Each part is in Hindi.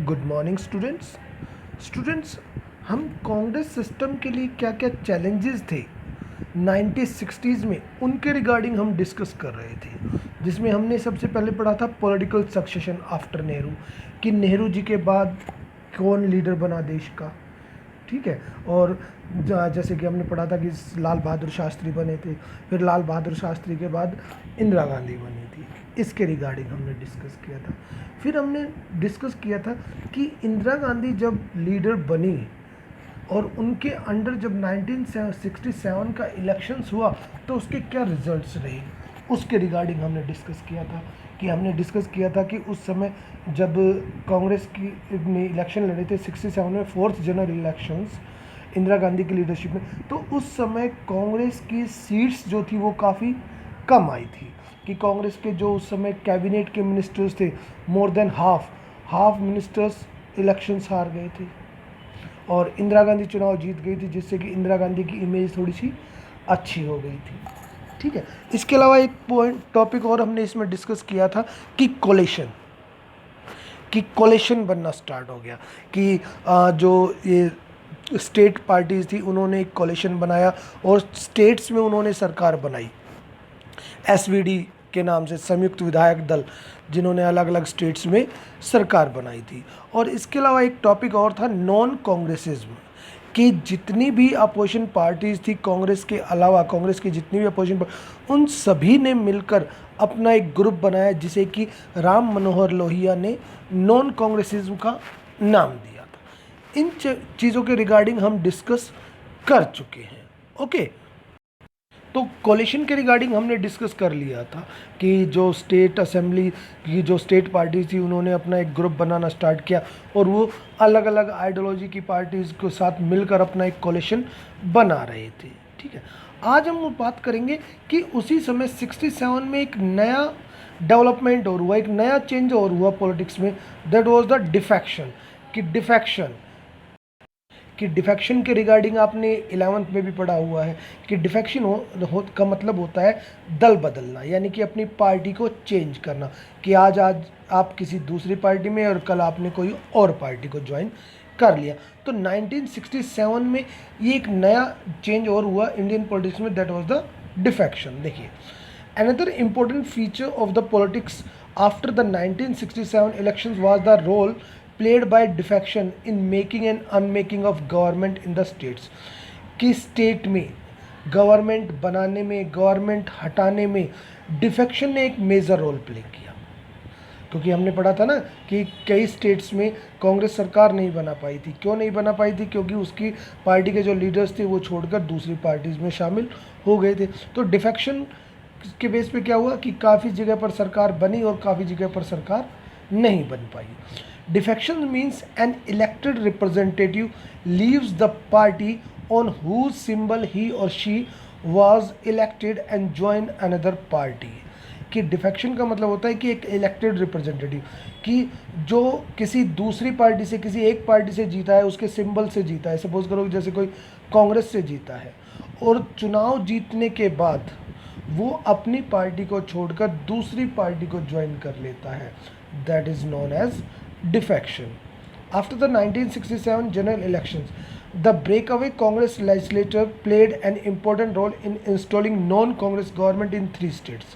Good morning students. हम कांग्रेस सिस्टम के लिए क्या क्या चैलेंजेस थे 1960s में, उनके रिगार्डिंग हम डिस्कस कर रहे थे, जिसमें हमने सबसे पहले पढ़ा था पॉलिटिकल सक्सेशन आफ्टर नेहरू, कि नेहरू जी के बाद कौन लीडर बना देश का। ठीक है। और जैसे कि हमने पढ़ा था कि लाल बहादुर शास्त्री बने थे, फिर लाल बहादुर शास्त्री के बाद इंदिरा गांधी बनी थी। इसके रिगार्डिंग हमने डिस्कस किया था। फिर हमने डिस्कस किया था कि इंदिरा गांधी जब लीडर बनी और उनके अंडर जब 1967 का इलेक्शंस हुआ तो उसके क्या रिजल्ट्स रहे, उसके रिगार्डिंग हमने डिस्कस किया था। कि उस समय जब कांग्रेस की ने इलेक्शन लड़े थे 67 में, fourth general elections Indira Gandhi की लीडरशिप में, तो उस समय कांग्रेस की सीट्स जो थी वो काफ़ी कम आई थी। कि कांग्रेस के जो उस समय कैबिनेट के मिनिस्टर्स थे, more than half ministers elections हार गए थे और इंदिरा गांधी चुनाव जीत गई थी, जिससे कि इंदिरा गांधी की इमेज थोड़ी सी अच्छी हो गई थी। ठीक है। इसके अलावा एक पॉइंट टॉपिक और हमने इसमें डिस्कस किया था कि कोलेशन बनना स्टार्ट हो गया। कि जो ये स्टेट पार्टीज थी उन्होंने एक कोलेशन बनाया और स्टेट्स में उन्होंने सरकार बनाई, एसवीडी के नाम से, संयुक्त विधायक दल, जिन्होंने अलग अलग स्टेट्स में सरकार बनाई थी। और इसके अलावा एक टॉपिक और था नॉन कांग्रेसिज्म, कि जितनी भी अपोजिशन पार्टीज थी कांग्रेस के अलावा, कांग्रेस की जितनी भी अपोजिशन उन सभी ने मिलकर अपना एक ग्रुप बनाया, जिसे कि राम मनोहर लोहिया ने नॉन कांग्रेसिज्म का नाम दिया था। इन चीज़ों के रिगार्डिंग हम डिस्कस कर चुके हैं। ओके। तो कोलिशन के रिगार्डिंग हमने डिस्कस कर लिया था कि जो स्टेट असेंबली की जो स्टेट पार्टी थी उन्होंने अपना एक ग्रुप बनाना स्टार्ट किया और वो अलग अलग आइडियोलॉजी की पार्टीज़ के साथ मिलकर अपना एक कोलिशन बना रहे थे। ठीक है। आज हम बात करेंगे कि उसी समय 67 में एक नया डेवलपमेंट और हुआ, एक नया चेंज और हुआ पॉलिटिक्स में, दैट वाज द डिफेक्शन। कि डिफेक्शन के रिगार्डिंग आपने 11th में भी पढ़ा हुआ है कि डिफेक्शन का मतलब होता है दल बदलना, यानी कि अपनी पार्टी को चेंज करना। कि आज आप किसी दूसरी पार्टी में और कल आपने कोई और पार्टी को ज्वाइन कर लिया। तो 1967 में ये एक नया चेंज और हुआ इंडियन पॉलिटिक्स में, दैट वाज द डिफेक्शन। देखिए, another important feature of the politics after the 1967 elections was the role played by defection in making and unmaking of government in the states। कि स्टेट में गवर्नमेंट बनाने में, गवर्नमेंट हटाने में डिफेक्शन ने एक मेजर रोल प्ले किया। क्योंकि हमने पढ़ा था ना कि कई स्टेट्स में कांग्रेस सरकार नहीं बना पाई थी। क्यों नहीं बना पाई थी? क्योंकि उसकी पार्टी के जो लीडर्स थे वो छोड़कर दूसरी पार्टीज में शामिल हो गए थे। तो डिफेक्शन के बेस पे क्या हुआ कि काफ़ी जगह पर सरकार बनी और काफ़ी जगह पर सरकार नहीं बन पाई। Defection means an elected representative leaves the party on whose symbol he or she was elected and join another party. कि डिफेक्शन का मतलब होता है कि एक इलेक्टेड रिप्रेजेंटेटिव, कि जो किसी दूसरी पार्टी से, किसी एक पार्टी से जीता है, उसके सिंबल से जीता है। सपोज करो जैसे कोई कांग्रेस से जीता है और चुनाव जीतने के बाद वो अपनी पार्टी को छोड़कर दूसरी पार्टी को ज्वाइन कर लेता है, that is known as defection. After the 1967 general elections, the breakaway Congress legislature played an important role in installing non-Congress government in 3 states।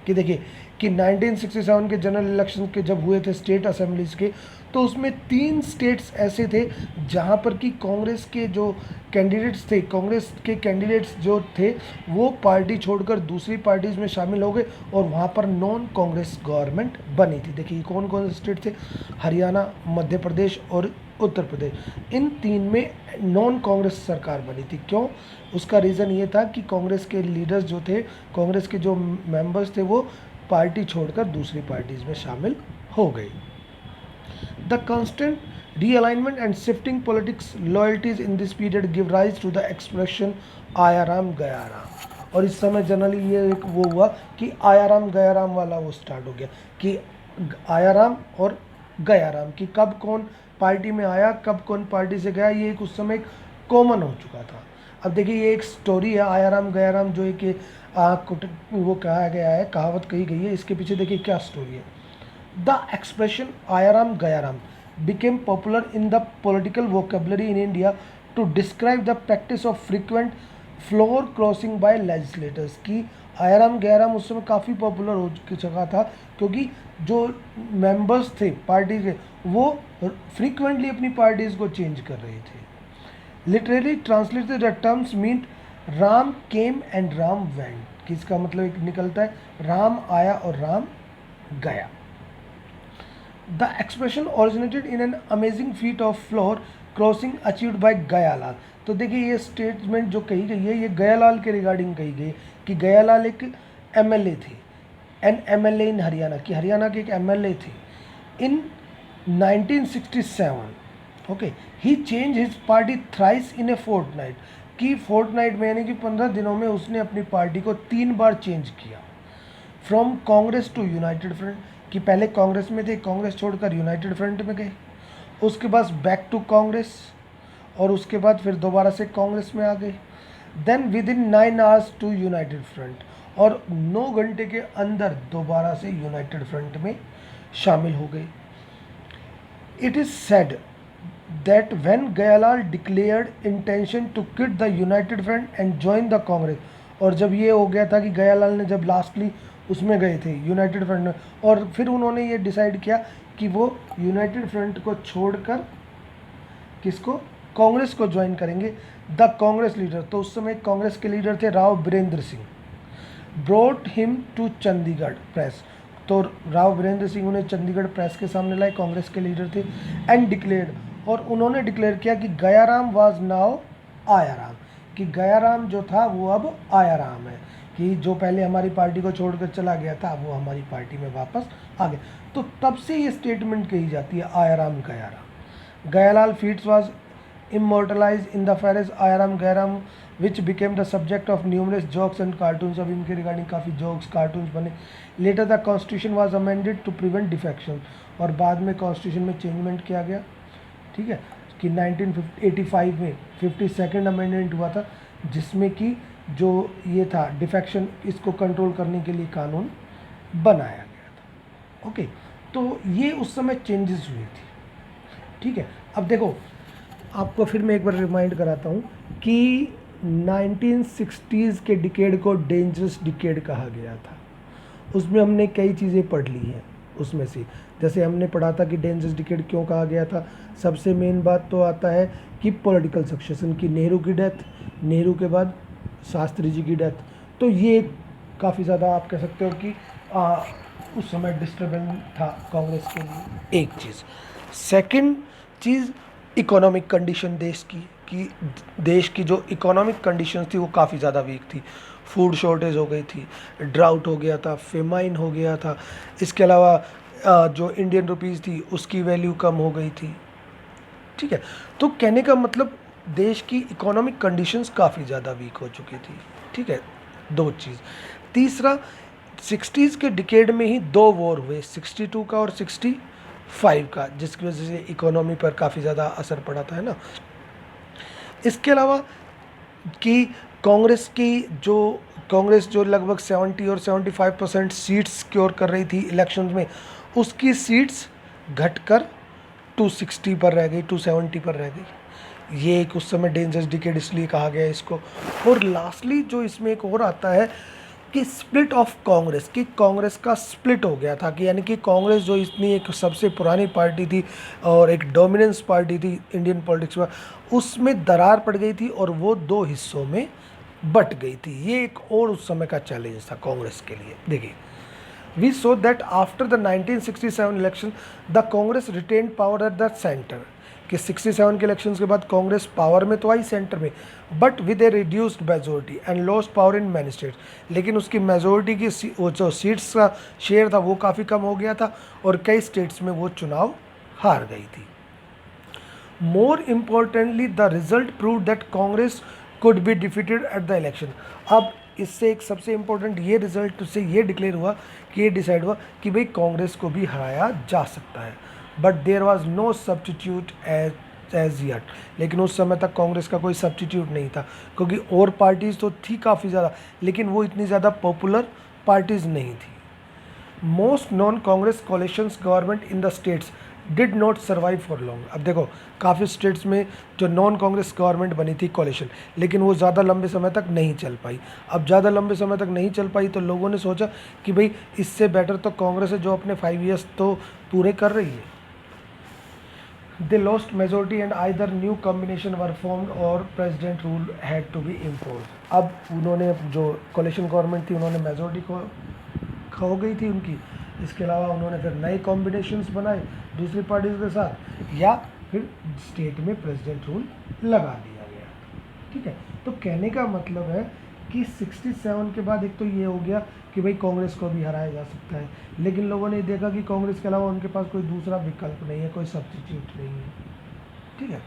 कि देखिए कि 1967 के जनरल इलेक्शन के जब हुए थे स्टेट असेंबलीज के, तो उसमें 3 स्टेट्स ऐसे थे जहां पर कि कांग्रेस के जो कैंडिडेट्स जो थे वो पार्टी छोड़कर दूसरी पार्टीज में शामिल हो गए और वहां पर नॉन कांग्रेस गवर्नमेंट बनी थी। देखिए कौन कौन से स्टेट थे? हरियाणा, मध्य प्रदेश और उत्तर प्रदेश। इन 3 में नॉन कांग्रेस सरकार बनी थी। क्यों? उसका रीज़न ये था कि कांग्रेस के लीडर्स जो थे, कांग्रेस के जो मेंबर्स थे, वो पार्टी छोड़कर दूसरी पार्टीज में शामिल हो गए। The constant realignment and shifting politics loyalties in this period give rise to the expression आया राम गया राम। और इस समय जनरली ये एक वो हुआ कि आया राम गया राम वाला वो स्टार्ट हो गया कि आया राम और गया राम, कि कब कौन पार्टी में आया, कब कौन पार्टी से गया, ये एक उस समय कॉमन हो चुका था। अब देखिए ये एक स्टोरी है आया राम गया राम, जो एक वो कहा गया है, कहावत कही गई है। इसके पीछे देखिए क्या स्टोरी है। द एक्सप्रेशन आया राम गया Ram became popular in the political vocabulary in India to describe the practice of frequent floor crossing by legislators. कि आयाराम गयाराम उस समय काफ़ी पॉपुलर हो चुका था, क्योंकि जो मेंबर्स थे पार्टी के वो फ्रीक्वेंटली अपनी पार्टीज को चेंज कर रहे थे. Literally translated the terms mean Ram came and Ram went, कि इसका मतलब एक निकलता है राम आया और राम गया. The expression originated in an amazing feet of floor crossing achieved by Gayalal. तो देखिए ये स्टेटमेंट जो कही गई है ये गयालाल के रिगार्डिंग कही गई कि गयालाल एक एमएलए थे, एन एमएलए इन हरियाणा, कि हरियाणा के एक एमएलए थे. In 1967 okay he change his party thrice in a fortnight, कि फोर्टनाइट में यानी कि 15 दिनों में उसने अपनी पार्टी को 3 बार चेंज किया. From Congress to United Front, कि पहले कांग्रेस में थे, कांग्रेस छोड़कर यूनाइटेड फ्रंट में गए, उसके बाद बैक टू कांग्रेस, और उसके बाद फिर दोबारा से कांग्रेस में आ गए. Then within 9 hours to United Front, और 9 घंटे के अंदर दोबारा से यूनाइटेड फ्रंट में शामिल हो गए. It is said that when Gayalal declared intention to quit the United Front and join the Congress, और जब ये हो गया था कि गयालाल ने जब लास्टली उसमें गए थे यूनाइटेड फ्रंट में, और फिर उन्होंने ये डिसाइड किया कि वो यूनाइटेड फ्रंट को छोड़कर किसको, कांग्रेस को ज्वाइन करेंगे. द कांग्रेस लीडर, तो उस समय कांग्रेस के लीडर थे Rao Birendra Singh, brought him to Chandigarh press, तो राव बीरेंद्र सिंह उन्हें चंडीगढ़ प्रेस के सामने लाए, कांग्रेस के लीडर थे. एंड डिक्लेयर्ड, और उन्होंने डिक्लेयर किया कि गयाराम वाज नाउ आयाराम, कि गयाराम जो था वो अब आयाराम है, कि जो पहले हमारी पार्टी को छोड़कर चला गया था वो हमारी पार्टी में वापस आ गया. तो तब से ये स्टेटमेंट कही जाती है Aya Ram Gaya Ram. Gayalal feats was immortalized in the phrase Aya Ram Gaya Ram which became the subject of numerous jokes and cartoons. अब इनके रिगार्डिंग काफ़ी जोक्स कार्टून्स बने. Later the constitution was amended to prevent defection, और बाद में कॉन्स्टिट्यूशन में चेंजमेंट किया गया, ठीक है, कि 1985 में 52nd अमेंडमेंट हुआ था, जिसमें कि जो ये था डिफेक्शन, इसको कंट्रोल करने के लिए कानून बनाया गया था. ओके, तो ये उस समय चेंजेस हुई थी, ठीक है. अब देखो आपको फिर मैं एक बार रिमाइंड कराता हूँ कि 1960s के डिकेड को डेंजरस डिकेड कहा गया था. उसमें हमने कई चीज़ें पढ़ ली हैं. उसमें से जैसे हमने पढ़ा था कि डेंजरस डिकेड क्यों कहा गया था. सबसे मेन बात तो आता है कि पॉलिटिकल सक्सेशन, की नेहरू की डेथ, नेहरू के बाद शास्त्री जी की डेथ, तो ये काफ़ी ज़्यादा आप कह सकते हो कि उस समय डिस्टर्बेंस था कांग्रेस के लिए. एक चीज़. सेकंड चीज़ इकोनॉमिक कंडीशन देश की, कि देश की जो इकोनॉमिक कंडीशन थी वो काफ़ी ज़्यादा वीक थी. फूड शॉर्टेज हो गई थी, ड्राउट हो गया था, फेमाइन हो गया था. इसके अलावा जो इंडियन रुपीज़ थी उसकी वैल्यू कम हो गई थी, ठीक है. तो कहने का मतलब देश की इकोनॉमिक कंडीशंस काफ़ी ज़्यादा वीक हो चुकी थी, ठीक है. दो चीज़. तीसरा 60s के डिकेड में ही 2 वॉर हुए, 62 का और 65 का, जिसकी वजह से इकोनॉमी पर काफ़ी ज़्यादा असर पड़ा था, है ना. इसके अलावा कि कांग्रेस जो लगभग 70 और 75% सीट्स सिक्योर कर रही थी इलेक्शंस में, उसकी सीट्स घटकर 260 पर रह गई, 270 पर रह गई. ये एक उस समय डेंजरस डिकेड इसलिए कहा गया इसको. और लास्टली जो इसमें एक और आता है कि स्प्लिट ऑफ कांग्रेस, कि कांग्रेस का स्प्लिट हो गया था, कि यानी कि कांग्रेस जो इतनी एक सबसे पुरानी पार्टी थी और एक डोमिनेंस पार्टी थी इंडियन पॉलिटिक्स में, उसमें दरार पड़ गई थी और वो 2 हिस्सों में बट गई थी. ये एक और उस समय का चैलेंज था कांग्रेस के लिए. देखिए, we saw that after the 1967 election the Congress retained power at the centre, कि 67 के इलेक्शंस के बाद कांग्रेस पावर में तो आई सेंटर में, but with A reduced majority and lost power in many states. लेकिन उसकी मेजोरिटी की वो जो सीट्स का शेयर था वो काफ़ी कम हो गया था और कई स्टेट्स में वो चुनाव हार गई थी. More importantly the result prove that Congress could be defeated at the election. अब इससे एक सबसे इम्पोर्टेंट ये रिजल्ट से ये डिक्लेयर हुआ कि ये डिसाइड हुआ कि भाई कांग्रेस को भी हराया जा सकता है. But there was no substitute as yet. लेकिन उस समय तक कांग्रेस का कोई सब्सटीट्यूट नहीं था, क्योंकि और पार्टीज़ तो थी काफ़ी ज़्यादा, लेकिन वो इतनी ज़्यादा पॉपुलर पार्टीज़ नहीं थी. Most non Congress coalitions government in the states did not survive for long. अब देखो काफ़ी स्टेट्स में जो नॉन कांग्रेस गवर्नमेंट बनी थी कोalition, लेकिन वो ज़्यादा लंबे समय तक नहीं चल पाई। अब ज़्यादा लंबे समय तक नहीं चल पाई तो लोगों ने सोचा कि भाई इससे बेटर तो कांग्रेस है जो अपने 5 ईयर्स तो पूरे कर रही है। They lost majority and either new combination were formed or president rule had to be impose. अब उन्होंने जो कोalition गवर्नमेंट थी उन्होंने मेजोरिटी को खो गई थी उनकी, इसके अलावा उन्होंने फिर नए कॉम्बिनेशंस बनाए दूसरी पार्टीज के साथ, या फिर स्टेट में प्रेसिडेंट रूल लगा दिया गया। ठीक है, तो कहने का मतलब है कि 67 के बाद एक तो ये हो गया कि भाई कांग्रेस को भी हराया जा सकता है, लेकिन लोगों ने देखा कि कांग्रेस के अलावा उनके पास कोई दूसरा विकल्प नहीं है, कोई सब्स्टिट्यूट नहीं है। ठीक है,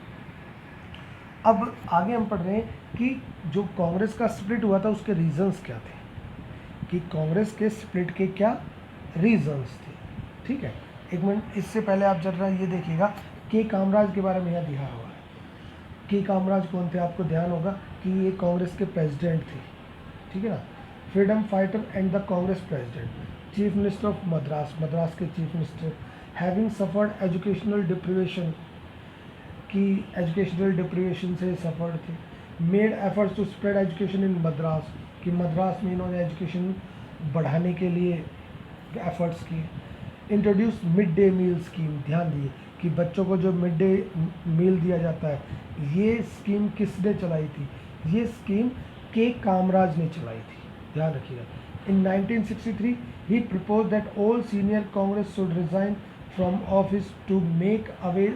अब आगे हम पढ़ रहे हैं कि जो कांग्रेस का स्प्लिट हुआ था उसके रीजंस क्या थे, कि कांग्रेस के स्प्लिट के क्या रीजंस थे। ठीक है, एक मिनट, इससे पहले आप जरा ये देखिएगा के कामराज के बारे में यहाँ दिया हुआ है। के कामराज कौन थे, आपको ध्यान होगा कि ये कांग्रेस के प्रेसिडेंट थे। ठीक है ना, freedom fighter and the Congress president, chief minister of Madras, Madras के chief minister, having suffered educational deprivation, की एजुकेशनल डिप्रीवेशन से सफर्ड थे, made efforts to spread education in Madras, कि मद्रास में इन्होंने एजुकेशन बढ़ाने के लिए एफर्ट्स किए, introduce mid day meal scheme, ध्यान दिए कि बच्चों को जो मिड डे मील दिया जाता है, ये स्कीम किसने चलाई थी, ये स्कीम के कामराज ने चलाई थी, ध्यान रखिएगा। इन 1963 ही propose that all senior Congress should resign from office to make away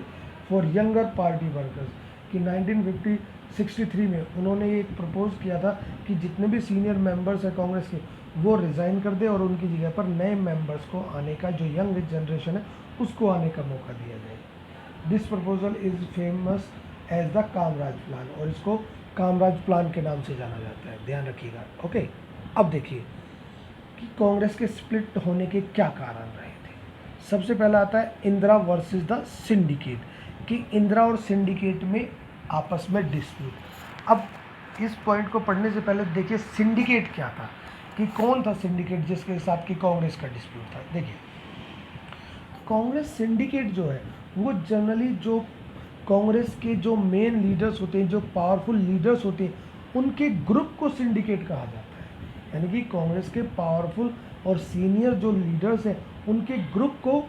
for younger party workers, कि 1963 में उन्होंने एक प्रपोज किया था कि जितने भी सीनियर मेंबर्स हैं कांग्रेस के वो रिज़ाइन कर दे और उनकी जगह पर नए मेंबर्स को आने का, जो यंग जनरेशन है उसको आने का मौका दिया जाए। This proposal is famous as the Kamaraj plan, और इसको कामराज प्लान के नाम से जाना जाता है, ध्यान रखिएगा। ओके, अब देखिए कि कांग्रेस के स्प्लिट होने के क्या कारण रहे थे। सबसे पहला आता है इंदिरा वर्सेस द सिंडिकेट, कि इंदिरा और सिंडिकेट में आपस में डिस्प्यूट। अब इस पॉइंट को पढ़ने से पहले देखिए सिंडिकेट क्या था, कि कौन था सिंडिकेट जिसके साथ कि कांग्रेस का डिस्प्यूट था। देखिए कांग्रेस सिंडिकेट जो है वो जनरली जो कांग्रेस के जो मेन लीडर्स होते हैं, जो पावरफुल लीडर्स होते हैं, उनके ग्रुप को सिंडिकेट कहा जाता है। यानी कि कांग्रेस के पावरफुल और सीनियर जो लीडर्स हैं उनके ग्रुप को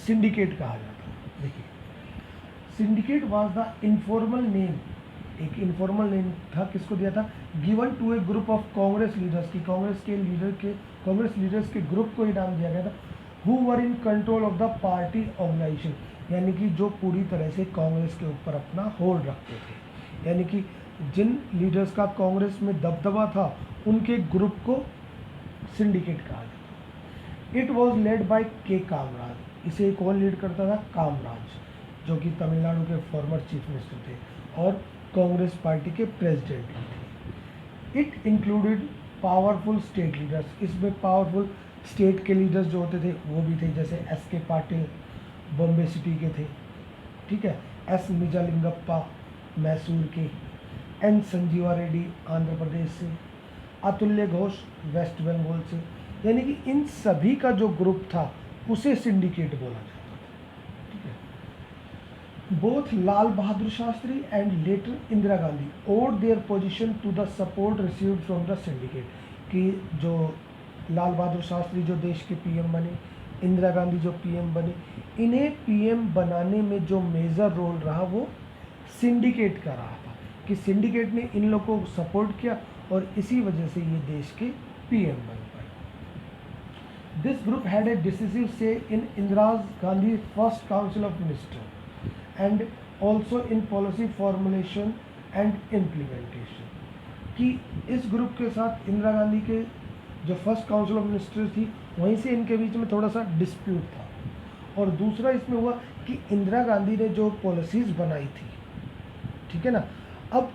सिंडिकेट कहा जाता है। देखिए syndicate was the informal name, एक इनफॉर्मल नेम था, किसको दिया था, given to a group of Congress leaders, की कांग्रेस लीडर्स के ग्रुप को ही नाम दिया गया था, who were in control of the party organisation, यानी कि जो पूरी तरह से कांग्रेस के ऊपर अपना होल्ड रखते थे, यानी कि जिन लीडर्स का कांग्रेस में दबदबा था उनके ग्रुप को सिंडिकेट कहा जाता। इट वॉज लेड बाय के कामराज, इसे कौन लीड करता था, कामराज, जो कि तमिलनाडु के फॉर्मर चीफ मिनिस्टर थे और कांग्रेस पार्टी के प्रेसिडेंट थे। It included powerful state leaders, इसमें पावरफुल स्टेट के लीडर्स जो होते थे वो भी थे, जैसे एस के पाटिल बॉम्बे सिटी के थे, ठीक है, एस निजालिंगप्पा मैसूर के, एन संजीवा रेड्डी आंध्र प्रदेश से, अतुल्य घोष वेस्ट बंगाल से, यानी कि इन सभी का जो ग्रुप था उसे सिंडिकेट बोला जाता था। ठीक है, both Lal Bahadur Shastri and later Indira Gandhi owed their position to the support received from the syndicate, कि जो लाल बहादुर शास्त्री जो देश के पीएम बने, इंदिरा गांधी जो पीएम बने, इन्हें पीएम बनाने में जो मेजर रोल रहा वो सिंडिकेट का रहा था, कि सिंडिकेट ने इन लोगों को सपोर्ट किया और इसी वजह से ये देश के पीएम बन पाए। This group had a decisive say in Indira Gandhi first council of minister and also in policy formulation and implementation, कि इस ग्रुप के साथ इंदिरा गांधी के जो फर्स्ट काउंसिल ऑफ मिनिस्टर्स थी वहीं से इनके बीच में थोड़ा सा डिस्प्यूट था, और दूसरा इसमें हुआ कि इंदिरा गांधी ने जो पॉलिसीज़ बनाई थी, ठीक है ना, अब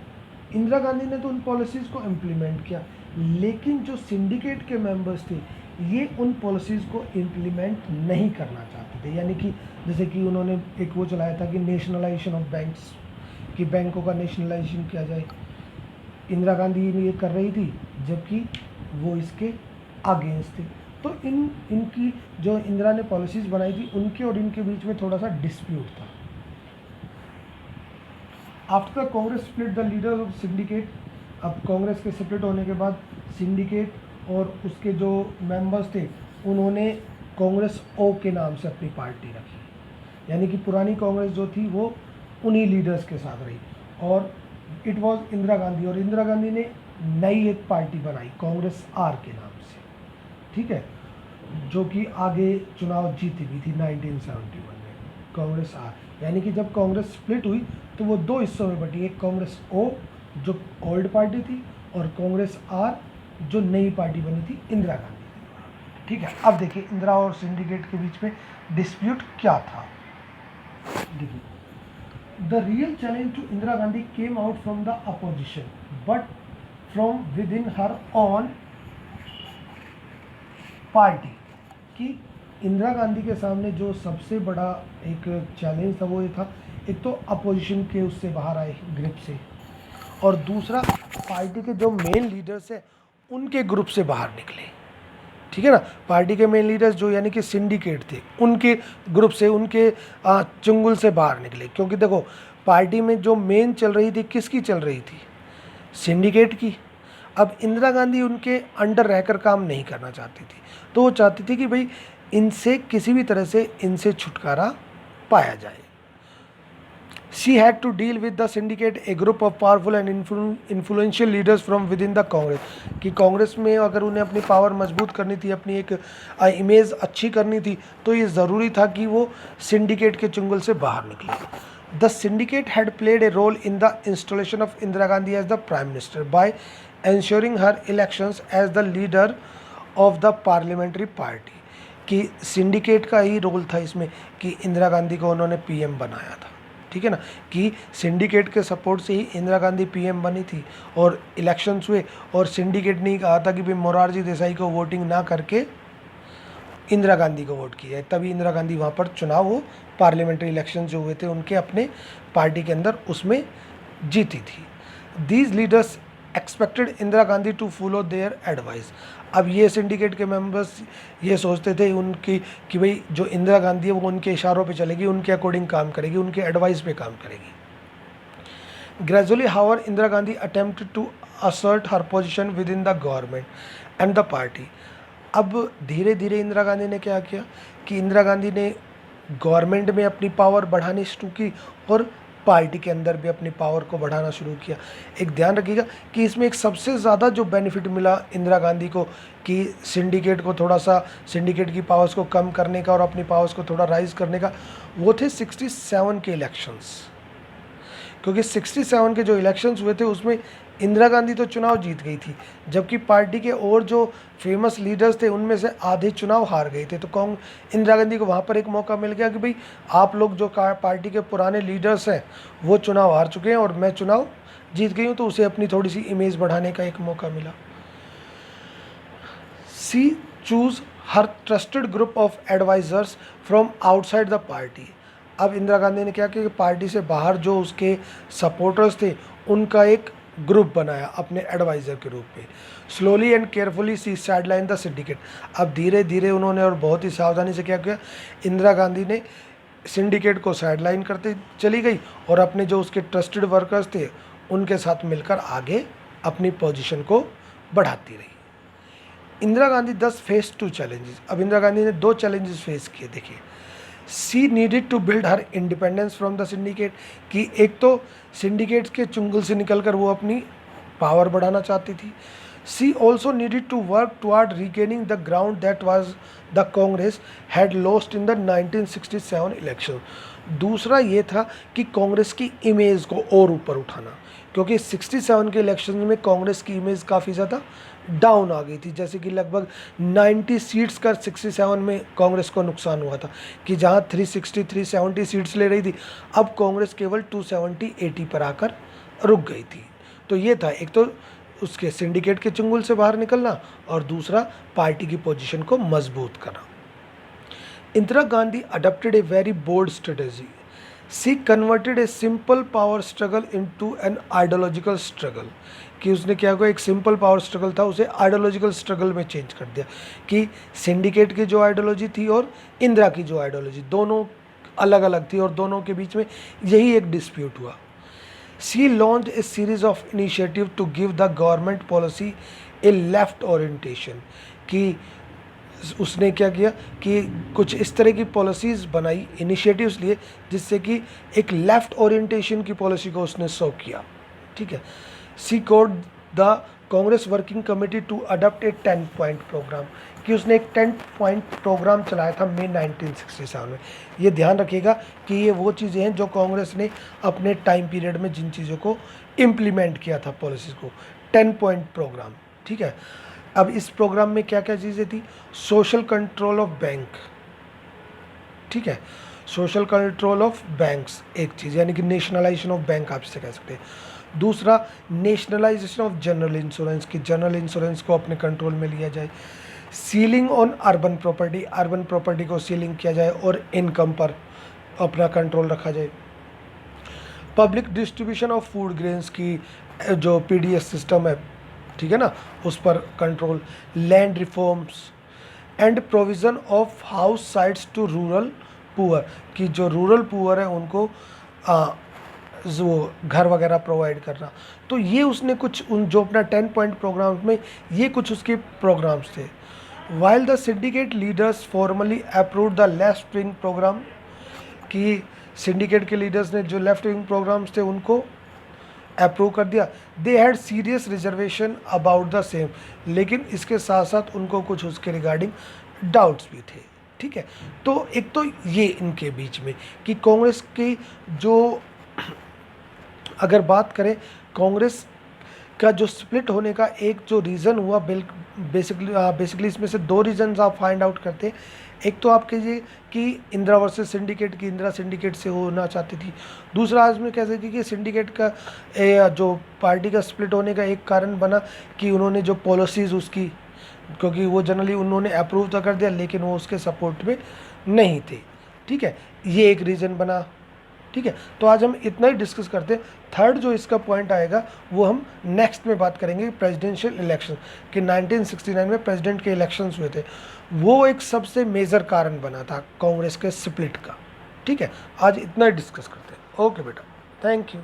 इंदिरा गांधी ने तो उन पॉलिसीज़ को इम्प्लीमेंट किया, लेकिन जो सिंडिकेट के मेंबर्स थे ये उन पॉलिसीज़ को इम्प्लीमेंट नहीं करना चाहते थे। यानी कि जैसे कि उन्होंने एक वो चलाया था कि नेशनलाइजेशन ऑफ बैंक्स, कि बैंकों का नेशनलाइजेशन किया जाए, इंदिरा गांधी ये कर रही थी जबकि वो इसके अगेंस्ट थे। तो इनकी जो इंदिरा ने पॉलिसीज़ बनाई थी उनके और इनके बीच में थोड़ा सा डिस्प्यूट था। After the Congress split the leader of syndicate, अब कांग्रेस के स्प्लिट होने के बाद सिंडिकेट और उसके जो मेंबर्स थे उन्होंने कांग्रेस ओ के नाम से अपनी पार्टी रखी, यानी कि पुरानी कांग्रेस जो थी वो उन्हीं लीडर्स के साथ रही, और इट वाज इंदिरा गांधी, और इंदिरा गांधी ने नई एक पार्टी बनाई कांग्रेस आर के नाम से, ठीक है, जो कि आगे चुनाव जीती भी थी 1971 में, कांग्रेस आर। यानी कि जब कांग्रेस स्प्लिट हुई तो वो दो हिस्सों में बटी, एक कांग्रेस ओ जो ओल्ड पार्टी थी और कांग्रेस आर जो नई पार्टी बनी थी इंदिरा गांधी के द्वारा, ठीक है। अब देखिए इंदिरा और सिंडिकेट के बीच में डिस्प्यूट क्या था। देखिए, the real challenge to Indira Gandhi came out from the opposition but from within her own party, कि इंदिरा गांधी के सामने जो सबसे बड़ा एक चैलेंज था वो ये था, एक तो अपोजिशन के उससे बाहर आए ग्रुप से, और दूसरा पार्टी के जो मेन लीडर्स हैं उनके ग्रुप से बाहर निकले, ठीक है ना। पार्टी के मेन लीडर्स जो यानी कि सिंडिकेट थे उनके ग्रुप से, उनके चुंगल से बाहर निकले, क्योंकि देखो पार्टी में जो मेन चल रही थी किसकी चल रही थी, सिंडिकेट की। अब इंदिरा गांधी उनके अंडर रहकर काम नहीं करना चाहती थी, तो वो चाहती थी कि भाई इनसे किसी भी तरह से इनसे छुटकारा पाया जाए। She had to deal with the syndicate, a group of powerful and influential leaders from within the Congress, कि कांग्रेस में अगर उन्हें अपनी पावर मजबूत करनी थी, अपनी एक इमेज अच्छी करनी थी, तो ये ज़रूरी था कि वो सिंडिकेट के चुंगल से बाहर निकले। The syndicate had played a role in the installation of Indira Gandhi as the prime minister by ensuring her elections as the leader of the parliamentary party, कि सिंडिकेट का ही रोल था इसमें कि इंदिरा गांधी को उन्होंने पीएम बनाया था, ठीक है ना, कि सिंडिकेट के सपोर्ट से ही इंदिरा गांधी पीएम बनी थी, और इलेक्शंस हुए और सिंडिकेट ने कहा था कि भाई मोरारजी देसाई को वोटिंग ना करके इंदिरा गांधी को वोट किया है, तभी इंदिरा गांधी वहाँ पर चुनाव हो पार्लियामेंट्री इलेक्शन जो हुए थे उनके अपने पार्टी के अंदर उसमें जीती थी। These leaders expected Indira Gandhi to follow their advice, अब ये सिंडिकेट के मेंबर्स ये सोचते थे उनकी कि भाई जो इंदिरा गांधी है वो उनके इशारों पे चलेगी, उनके अकॉर्डिंग काम करेगी, उनके एडवाइस पे काम करेगी। Gradually however Indira Gandhi attempted to assert her position within the government and the party, अब धीरे धीरे इंदिरा गांधी ने क्या किया कि इंदिरा गांधी ने गवर्नमेंट में अपनी पावर बढ़ानी शुरू की और पार्टी के अंदर भी अपनी पावर को बढ़ाना शुरू किया। एक ध्यान रखिएगा कि इसमें एक सबसे ज़्यादा जो बेनिफिट मिला इंदिरा गांधी को कि सिंडिकेट को थोड़ा सा, सिंडिकेट की पावर्स को कम करने का और अपनी पावर्स को थोड़ा राइज करने का, वो थे 67 के इलेक्शंस, क्योंकि 67 के जो इलेक्शंस हुए थे उसमें इंदिरा गांधी तो चुनाव जीत गई थी, जबकि पार्टी के और जो फेमस लीडर्स थे उनमें से आधे चुनाव हार गए थे। तो इंदिरा गांधी को वहाँ पर एक मौका मिल गया कि भाई आप लोग जो पार्टी के पुराने लीडर्स हैं वो चुनाव हार चुके हैं और मैं चुनाव जीत गई हूँ, तो उसे अपनी थोड़ी सी इमेज बढ़ाने का एक मौका मिला। She chose her trusted group of advisers from outside the party, अब इंदिरा गांधी ने क्या किया कि पार्टी से बाहर जो उसके सपोर्टर्स थे उनका एक ग्रुप बनाया अपने एडवाइज़र के रूप में। Slowly and carefully she sideline the syndicate, अब धीरे धीरे उन्होंने और बहुत ही सावधानी से क्या किया, इंदिरा गांधी ने सिंडिकेट को साइडलाइन करते चली गई और अपने जो उसके ट्रस्टेड वर्कर्स थे उनके साथ मिलकर आगे अपनी पोजीशन को बढ़ाती रही। इंदिरा गांधी 10 फेस 2 चैलेंजेस, अब इंदिरा गांधी ने 2 चैलेंजेस फेस किए। देखिए, she needed to build her independence from the syndicate, कि एक तो सिंडिकेट्स के चुंगल से निकलकर वो अपनी पावर बढ़ाना चाहती थी। She also needed to work toward regaining the ground that was the Congress had lost in the 1967 election, दूसरा ये था कि कांग्रेस की इमेज को और ऊपर उठाना, क्योंकि 67 के इलेक्शन में कांग्रेस की इमेज काफ़ी ज़्यादा डाउन आ गई थी, जैसे कि लगभग 90 सीट्स का 67 में कांग्रेस को नुकसान हुआ था, कि जहां 360 370 सीट्स ले रही थी अब कांग्रेस केवल 270 80 पर आकर रुक गई थी। तो ये था, एक तो उसके सिंडिकेट के चंगुल से बाहर निकलना और दूसरा पार्टी की पोजीशन को मजबूत करना। Indira Gandhi adopted a very bold strategy, she converted a simple power struggle into an ideological struggle, कि उसने क्या हुआ, एक सिंपल पावर स्ट्रगल था उसे आइडियोलॉजिकल स्ट्रगल में चेंज कर दिया, कि सिंडिकेट की जो आइडियोलॉजी थी और इंदिरा की जो आइडियोलॉजी दोनों अलग अलग थी और दोनों के बीच में यही एक डिस्प्यूट हुआ। She launch a series of initiative to give the government policy a left orientation, कि उसने क्या किया कि कुछ इस तरह की पॉलिसीज़ बनाई, इनिशिएटिव्स लिए, जिससे कि एक लेफ़्ट ओरिएंटेशन की पॉलिसी को उसने शो किया। ठीक है। She got the Congress working committee to adopt a 10 point programme, कि उसने एक 10 पॉइंट प्रोग्राम चलाया था मई 1967 में। ये ध्यान रखिएगा कि ये वो चीज़ें हैं जो कांग्रेस ने अपने टाइम पीरियड में जिन चीज़ों को इम्प्लीमेंट किया था पॉलिसीज़ को, 10 पॉइंट प्रोग्राम। ठीक है। अब इस प्रोग्राम में क्या क्या चीज़ें थी, सोशल कंट्रोल ऑफ बैंक, ठीक है, सोशल कंट्रोल ऑफ बैंक्स एक चीज़, यानी कि नेशनलाइजेशन ऑफ बैंक आप इसे कह सकते हैं। दूसरा, नेशनलाइजेशन ऑफ जनरल इंश्योरेंस, की जनरल इंश्योरेंस को अपने कंट्रोल में लिया जाए। सीलिंग ऑन अर्बन प्रॉपर्टी को सीलिंग किया जाए और इनकम पर अपना कंट्रोल रखा जाए। Public distribution of food grains की जो पीडीएस सिस्टम है, ठीक है ना, उस पर control. Land reforms and provision of house sites to rural poor, कि जो रूरल पुअर है उनको जो घर वगैरह प्रोवाइड करना। तो ये उसने कुछ उन जो अपना 10 पॉइंट प्रोग्राम्स में ये कुछ उसके प्रोग्राम्स थे। While the syndicate leaders formally approve the left wing programme, कि सिंडिकेट के लीडर्स ने जो लेफ्ट विंग प्रोग्राम्स थे उनको अप्रूव कर दिया। They had serious reservation about the same, लेकिन इसके साथ साथ उनको कुछ उसके रिगार्डिंग डाउट्स भी थे। ठीक है। तो एक तो ये इनके बीच में कि कांग्रेस की जो अगर बात करें कांग्रेस का जो स्प्लिट होने का एक जो रीज़न हुआ, बेसिकली इसमें से 2 रीजन्स आप फाइंड आउट करते हैं। एक तो आप कहिए कि इंदिरा वर्सेस सिंडिकेट, की इंदिरा सिंडिकेट से होना चाहती थी। दूसरा आज में कह सकते कि सिंडिकेट का जो पार्टी का स्प्लिट होने का एक कारण बना कि उन्होंने जो पॉलिसीज़ उसकी, क्योंकि वो जनरली उन्होंने अप्रूव तो कर दिया लेकिन वो उसके सपोर्ट में नहीं थे। ठीक है, ये एक रीज़न बना। ठीक है, तो आज हम इतना ही डिस्कस करते हैं। थर्ड जो इसका पॉइंट आएगा वो हम नेक्स्ट में बात करेंगे, प्रेसिडेंशियल इलेक्शन, कि 1969 में प्रेसिडेंट के इलेक्शंस हुए थे, वो एक सबसे मेजर कारण बना था कांग्रेस के स्प्लिट का। ठीक है, आज इतना ही डिस्कस करते हैं। ओके बेटा, थैंक यू।